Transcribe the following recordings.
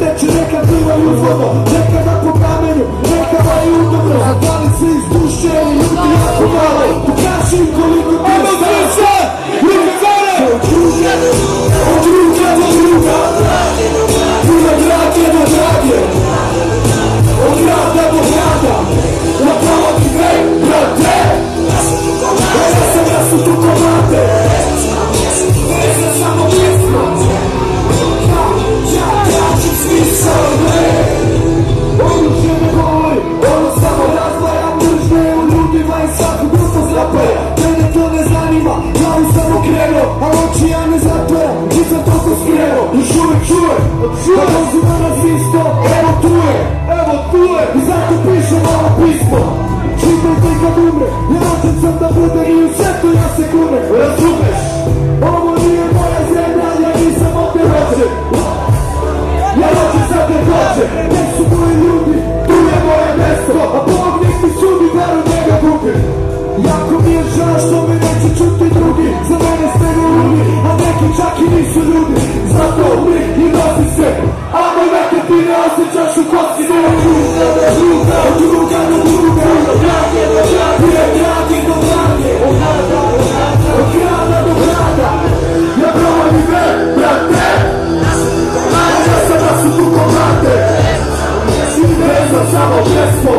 teče, neka plivaju uzvodno, neka da po kamenju, neka da je udobno. Zapali se iz duše i ljudi jako malo, pokaži im koliko ti je srca. Ruke gore! Od druga do druga, puno drage do drage, od grada do grada, na provodi vek, brate. Ja su tu komande, ne znam samo pjesmo. Ja tražim smisao, ne. Oružje ne govori, ono samo razvaja mržnje u ljudima i svaku grupu zapaja. Mene to ne zanima, glavu sam okrenuo, a oči ja ne zatvaram, nisam toliko skrenuo. Još uvijek čujem, da doziva nas isto, evo tu je, i zato pišem ovo pismo. Čitajte i kad umre, ja rođen sam da bude i u svetu ja se kunem. Razumeš? Ovo nije moja zemlja, ja nisam ovdje rođen. Ja rođen sam gdje hoće, gdje su moji ljudi, tu je moje mjesto. A Bog nek mi sudi, da u njega gubim. Jako mi je žao što me neće čuti drugi, za mene ste ljudi, a neki čak i nisu ljudi. Zato umri i nosi se, a moj neke ti ne osjećaš u kosti. Od druga do druga, od grade do grade, od grada do grada. Ja broj i ve, brate, ja sam da su tu komande, ne znam samo pjesmo.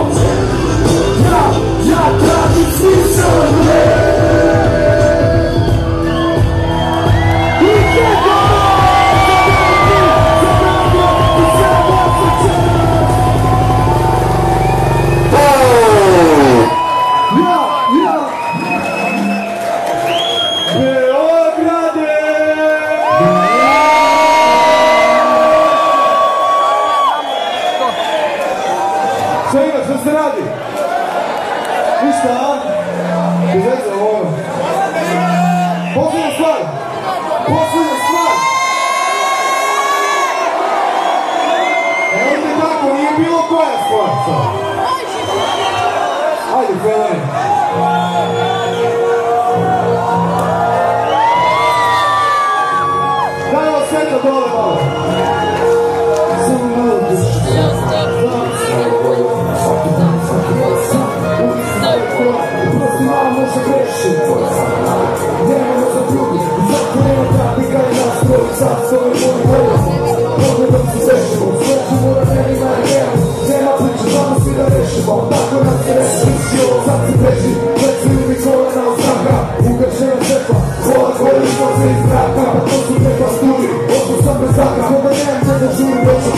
Ja tražim smisao, ne. Što se radi? Ništa, a? Izveze ovo. Posljedna stvar. Evo te tako, nije bilo koja stvar. Ajde, felaj. Daj ovo sveta dole malo. Samo malo duša. Prosti malo može greši, nemamo za drugi, zato nema trafika i nas trojica, stoji moj volja. Pogledom se zešimo, sveću mora nema i nema priče, znamo svi da rešimo, tako nam se reši, sad se preži, pleći mi kolena od straha, ugačena šefa, kola koji izlaze iz zraka, pa to su neka sturi, oko sam bez zaka, koga nemam gdje da žuri, već od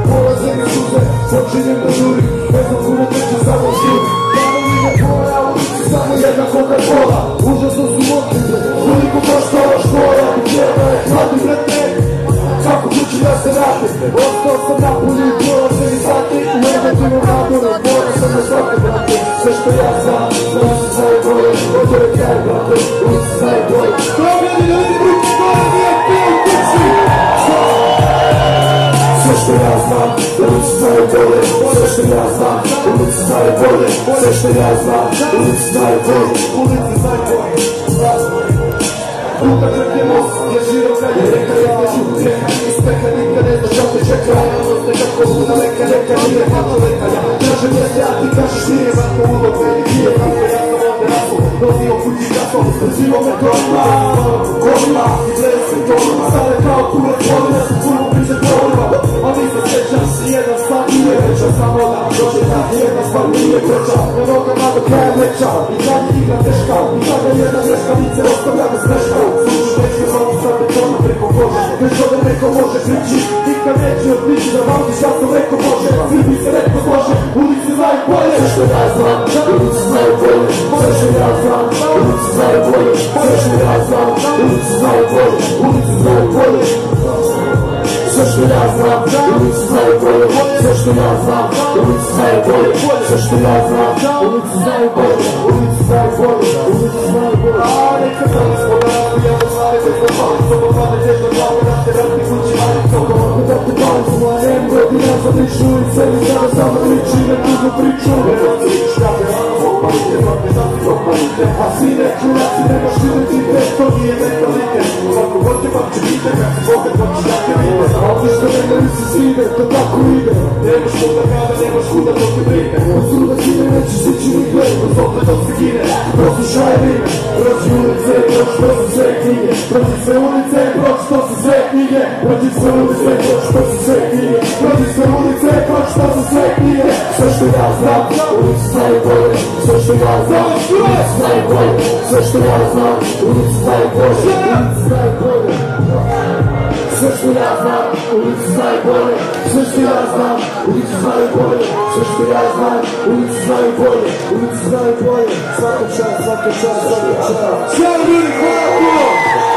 pola zemlje suze, počinjem da žuri, ne znam kuda teče samo žuri. Moja ulici samo jedna Coca-Cola, užasno su motive, koliko košta ova škola, gdjeva je hladni vrete, kako kući da se vrati, ostao sam napolju i prolaze mi sati, u negativnom naboru, mora sam na svake brate, sve što ja znam, ulici znaju bolje, od ove kraj brate, ulici znaju bolje. Problemi ljudi, ruki gore, nije pio u kući! Sve što ja znam, ulici znaju bolje, sve što ja znam, ulici znaju bolje, sve što ja znam, ulici znaju bolje, ulici znaju bolje. Puta trpje most, je široka je reka, je žutreka, ispeka, nikad ne znaš što te čeka, realnost nekako luda leka, reka nije kako lekanja. Kažem jeste, a ti kažeš nije vako uvod, meni nije kako ja sam ovdje rasu, nosio kući gasom, živo me torima, kolima, i gleda se torima, stale kao kurac, volina su puno priče torima, a mi se sjećam, jedan stvar nije veća, samo da dođe ta jedna stvar nije veća, na nogama do kraja veća, i dalje igra teška, i tada jedna greška, vice ostavlja bez greška, služu teške malo sa betona preko kože, već ove neko može prići, nikad neće odliči da vališ, ja sam rekao može, svi bi se rekao slože, ulici znaju bolje, sve što ja znam, ulici znaju bolje, sve što ja znam, ulici znaju bolje, sve što ja znam, ulici znaju bolje, ulici znaju bolje. Sve što ja znam, ulici znaju bolje, sve što ja znam, ulici znaju bolje, sve što ja znam, ulici znaju bolje, ulici znaju bolje, ulici znaju bolje. A neka sam ispodali, ja do glave te propali, sobo glave te do glave, da te ratni kući, ali sobo ovdje da te pali, sobo a nem godina za ličnu ulice, mi sada samo liči na tuđu priču. Evo ti lič, da te rano, Zapalite, svake sasvim zapalite. A sine, čuraci, nemaš identitet, to nije mentalitet. Svako hoće pa će pite, kad se pogled hoće da te vide. A ovdje što ne si sine, to tako ide. Nemaš kuda kada, nemaš kuda to ti brine. Od suda sine neće sići ni gled, od opet dok se gine. Poslušaj rime, proći ulice, pročito su sve knjige. Proći sve ulice, pročito su sve knjige. Proći sve ulice, pročito su sve knjige. Proći sve ulice, pročito su sve knjige. Sve što ja znam, ulici znaju bolje. Sve što ja znam, ulici znaju bolje. Sve što ja znam, ulici znaju bolje. Ulici znaju bolje. Sve što ja znam, ulici znaju bolje. Sve što ja znam, ulici znaju bolje. Sve što ja znam, ulici znaju bolje. Ulici znaju bolje. Svaka čast, svaka čast, svaka čast. Sve ljudi, hvala!